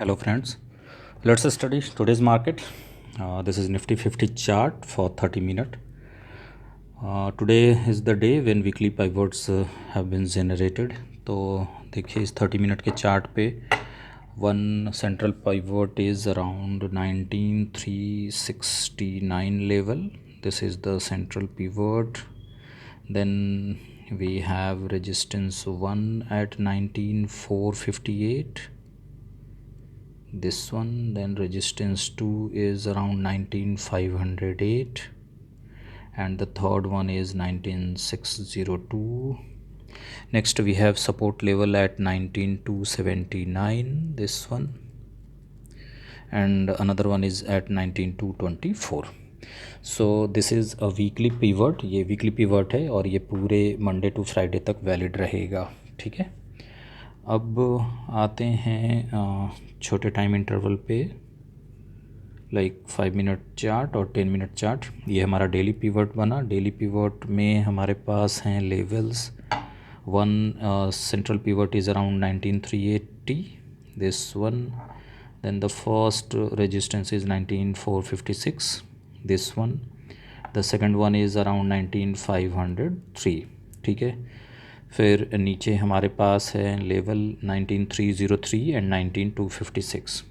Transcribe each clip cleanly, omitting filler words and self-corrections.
Hello friends, let's study today's market. This is Nifty 50 chart for 30 minutes. Today is the day when weekly pivots have been generated. तो देखिए इस 30 minute के chart पे one central pivot is around 19369 level. This is the central pivot. Then we have resistance 1 at 19458. This one, then resistance 2 is around 19508 and the third one is 19602. Next we have support level at 19279, this one, and another one is at 19224. So this is a weekly pivot. ये weekly pivot है और ये पूरे Monday to Friday तक valid रहेगा. ठीक है, अब आते हैं छोटे टाइम इंटरवल पे, लाइक 5 मिनट चार्ट और 10 मिनट चार्ट. ये हमारा डेली पिवट बना. डेली पिवट में हमारे पास हैं levels. One central pivot is around 19380, this one. Then the first resistance is 19456, this one. The second one is around 19503. ठीक है, फिर नीचे हमारे पास है level 19303 and 19256.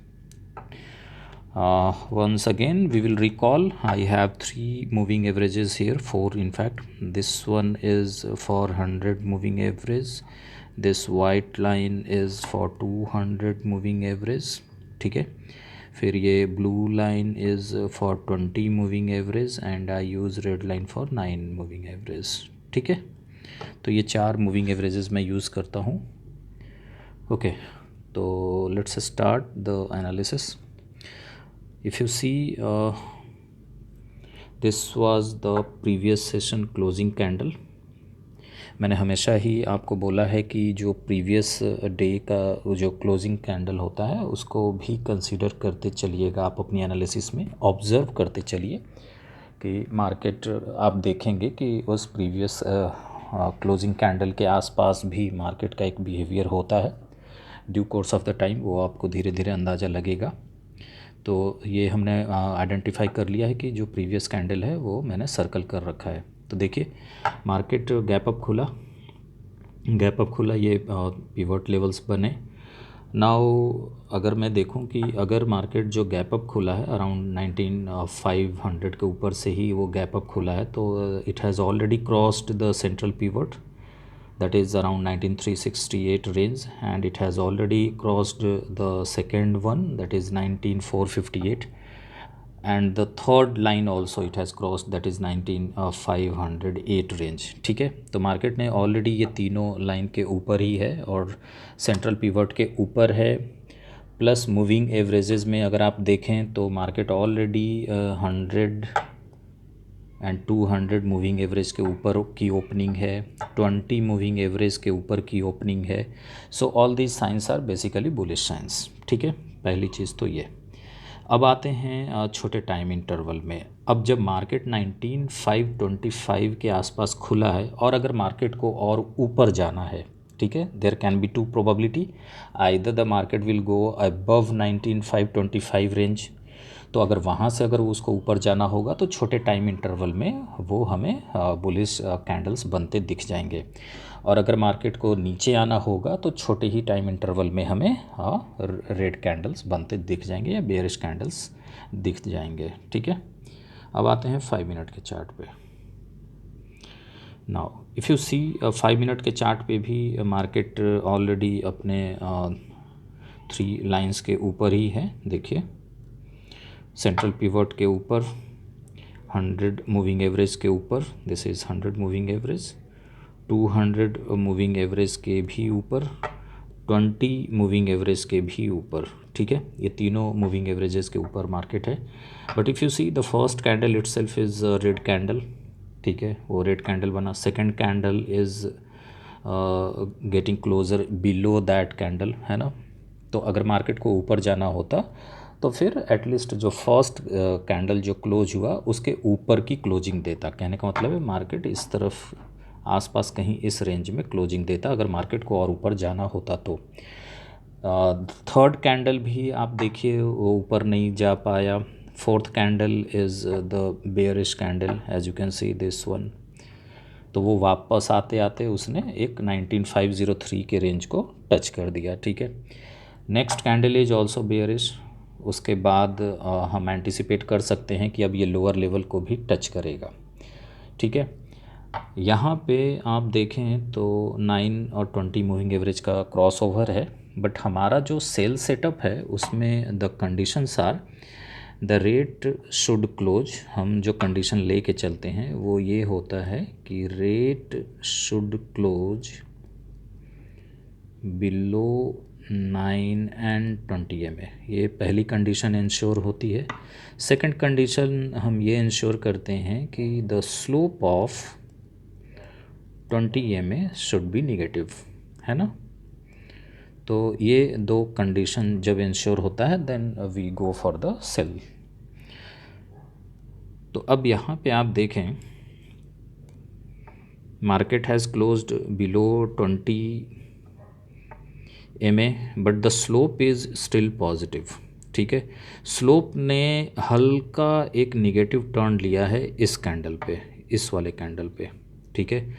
once again we will recall, I have 3 moving averages here, 4 in fact. This one is for 100 moving average, this white line is for 200 moving average. ठीक है, फिर ये blue line is for 20 moving average and I use red line for 9 moving average. ठीक है, तो ये 4 moving averages मैं use करता हूँ. ओके, तो let's start the analysis. If you see, this was the previous session closing candle. मैंने हमेशा ही आपको बोला है कि जो प्रीवियस डे का जो क्लोजिंग कैंडल होता है उसको भी कंसीडर करते चलिएगा आप अपनी एनालिसिस में. ऑब्ज़र्व करते चलिए कि मार्केट, आप देखेंगे कि उस प्रीवियस क्लोजिंग कैंडल के आसपास भी मार्केट का एक बिहेवियर होता है. Due course of the time वो आपको धीरे धीरे अंदाज़ा लगेगा. तो ये हमने आइडेंटिफाई कर लिया है कि जो प्रीवियस कैंडल है वो मैंने सर्कल कर रखा है. तो देखिए मार्केट गैप अप खुला, ये पिवट लेवल्स बने. नाउ अगर मैं देखूं कि अगर मार्केट जो गैप अप खुला है अराउंड 19500 के ऊपर से ही वो गैप अप खुला है, तो it has already crossed the central pivot, that is around 19368 range, and it has already crossed the second one, that is 19458, and the third line also it has crossed, that is 19508 range. ठीक है, तो market ने already ये तीनों line के ऊपर ही है और सेंट्रल पिवट के ऊपर है. प्लस मूविंग एवरेजेस में अगर आप देखें तो market already 100 and 200 moving average के ऊपर की ओपनिंग है, 20 मूविंग एवरेज के ऊपर की ओपनिंग है. So all these signs are basically bullish signs. ठीक है, पहली चीज़ तो ये. अब आते हैं छोटे टाइम इंटरवल में. अब जब मार्केट 19525 के आसपास खुला है और अगर मार्केट को और ऊपर जाना है, ठीक है, there can be 2 probability. Either the market will go above 19525 range, तो अगर वहाँ से अगर उसको ऊपर जाना होगा तो छोटे टाइम इंटरवल में वो हमें बुलिश कैंडल्स बनते दिख जाएंगे. और अगर मार्केट को नीचे आना होगा तो छोटे ही टाइम इंटरवल में हमें रेड कैंडल्स बनते दिख जाएंगे या बेयरिश कैंडल्स दिख जाएंगे. ठीक है, अब आते हैं 5 मिनट के चार्ट पे. Now if you see 5 minute के चार्ट पे भी मार्केट ऑलरेडी अपने 3 लाइंस के ऊपर ही है. देखिए सेंट्रल पिवट के ऊपर, 100 मूविंग एवरेज के ऊपर, this is 100 moving average, 200 moving average के भी ऊपर, 20 मूविंग एवरेज के भी ऊपर. ठीक है, ये तीनों मूविंग एवरेजेस के ऊपर मार्केट है. But if you see the first candle itself is red candle. ठीक है, वो रेड कैंडल बना. Second candle is getting closer below that candle, है ना. तो अगर मार्केट को ऊपर जाना होता तो फिर एटलीस्ट जो फर्स्ट कैंडल जो क्लोज हुआ उसके ऊपर की क्लोजिंग देता. कहने का मतलब है मार्केट इस तरफ आसपास कहीं इस रेंज में क्लोजिंग देता अगर मार्केट को और ऊपर जाना होता तो. थर्ड कैंडल भी आप देखिए वो ऊपर नहीं जा पाया. Fourth candle is the bearish candle, as you can see this one. तो वो वापस आते आते उसने एक 19503 के रेंज को टच कर दिया. ठीक है. Next candle is also bearish. उसके बाद हम एंटिसिपेट कर सकते हैं कि अब ये लोअर लेवल को भी टच करेगा. ठीक है. यहाँ पे आप देखें तो 9 और 20 मूविंग एवरेज का क्रॉस ओवर है, बट हमारा जो सेल सेटअप है उसमें the conditions are the rate should close. हम जो कंडीशन लेके चलते हैं वो ये होता है कि rate should close below 9 and 20 MA. ये पहली कंडीशन इंश्योर होती है. सेकंड कंडीशन हम ये इंश्योर करते हैं कि the slope of 20 MA should be negative, है ना. तो ये दो कंडीशन जब इंश्योर होता है then we go for the sell. तो अब यहाँ पे आप देखें market has closed below 20 MA but the slope is still positive. ठीक है. स्लोप ने हल्का एक निगेटिव टर्न लिया है इस कैंडल पे, इस वाले कैंडल पे. ठीक है.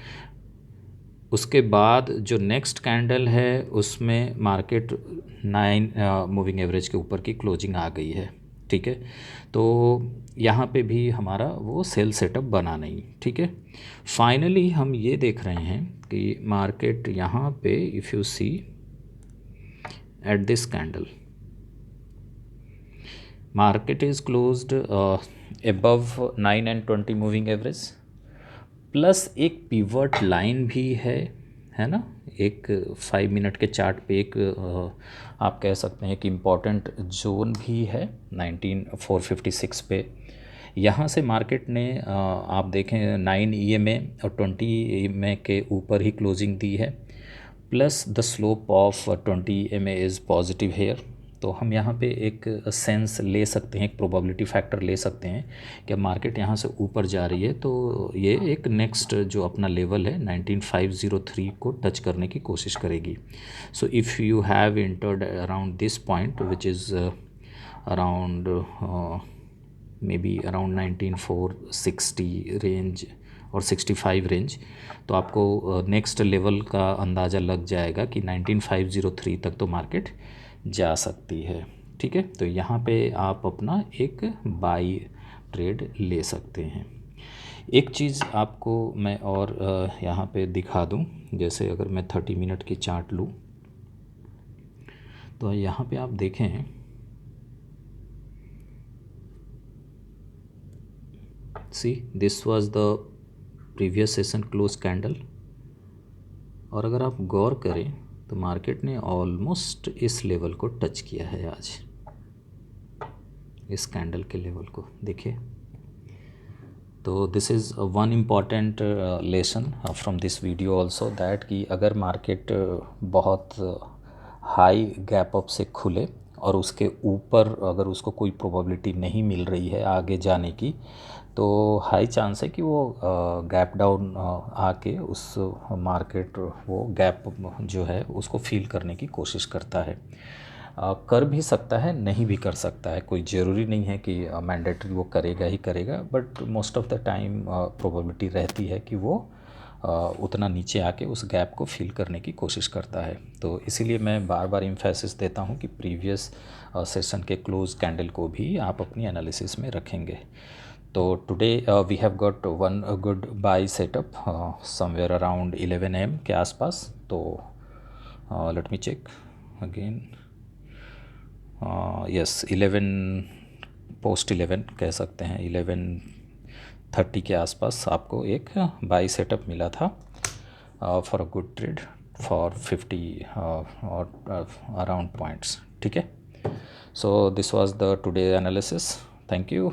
उसके बाद जो नेक्स्ट कैंडल है उसमें मार्केट 9 मूविंग एवरेज के ऊपर की क्लोजिंग आ गई है. ठीक है. तो यहाँ पे भी हमारा वो सेल सेटअप बना नहीं. ठीक है. फाइनली हम ये देख रहे हैं कि मार्केट यहाँ पे if you see at this candle market is closed above 9 and 20 moving average plus एक पिवट लाइन भी है ना. एक 5 मिनट के चार्ट पे एक आप कह सकते हैं कि इम्पॉर्टेंट जोन भी है 19456 पे. यहाँ से मार्केट ने आप देखें 9 EMA और 20 EMA के ऊपर ही क्लोजिंग दी है, plus the slope of 20 MA is positive here. तो हम यहाँ पे एक सेंस ले सकते हैं, एक प्रोबेबिलिटी फैक्टर ले सकते हैं कि मार्केट यहाँ से ऊपर जा रही है तो ये एक नेक्स्ट जो अपना लेवल है 19503 को टच करने की कोशिश करेगी. So if you have entered around this point which is around may be around 19460 range और 65 रेंज, तो आपको नेक्स्ट लेवल का अंदाज़ा लग जाएगा कि 19503 तक तो मार्केट जा सकती है. ठीक है. तो यहाँ पे आप अपना एक बाई ट्रेड ले सकते हैं. एक चीज़ आपको मैं और यहाँ पे दिखा दूँ, जैसे अगर मैं 30 मिनट की चार्ट लूँ तो यहाँ पे आप देखें सी this was the previous session close candle, और अगर आप गौर करें तो मार्केट ने ऑलमोस्ट इस लेवल को टच किया है आज, इस कैंडल के लेवल को देखिए. तो this is one important lesson from this video also that कि अगर मार्केट बहुत हाई गैप अप से खुले और उसके ऊपर अगर उसको कोई प्रोबेबिलिटी नहीं मिल रही है आगे जाने की, तो हाई चांस है कि वो गैप डाउन आके उस मार्केट वो गैप जो है उसको फील करने की कोशिश करता है. कर भी सकता है, नहीं भी कर सकता है, कोई ज़रूरी नहीं है कि मैंडेटरी वो करेगा ही करेगा, but most of the time probability रहती है कि वो उतना नीचे आके उस गैप को फिल करने की कोशिश करता है. तो इसीलिए मैं बार बार एम्फेसिस देता हूँ कि प्रीवियस सेशन के क्लोज कैंडल को भी आप अपनी एनालिसिस में रखेंगे. तो today we have got one good buy setup somewhere around 11 AM के आसपास. तो let me check again. Yes 11 post 11 कह सकते हैं, 11:30 के आसपास आपको एक बाई सेटअप मिला था for a good trade for 50 और अराउंड पॉइंट्स. ठीक है. So this was the today analysis. Thank you.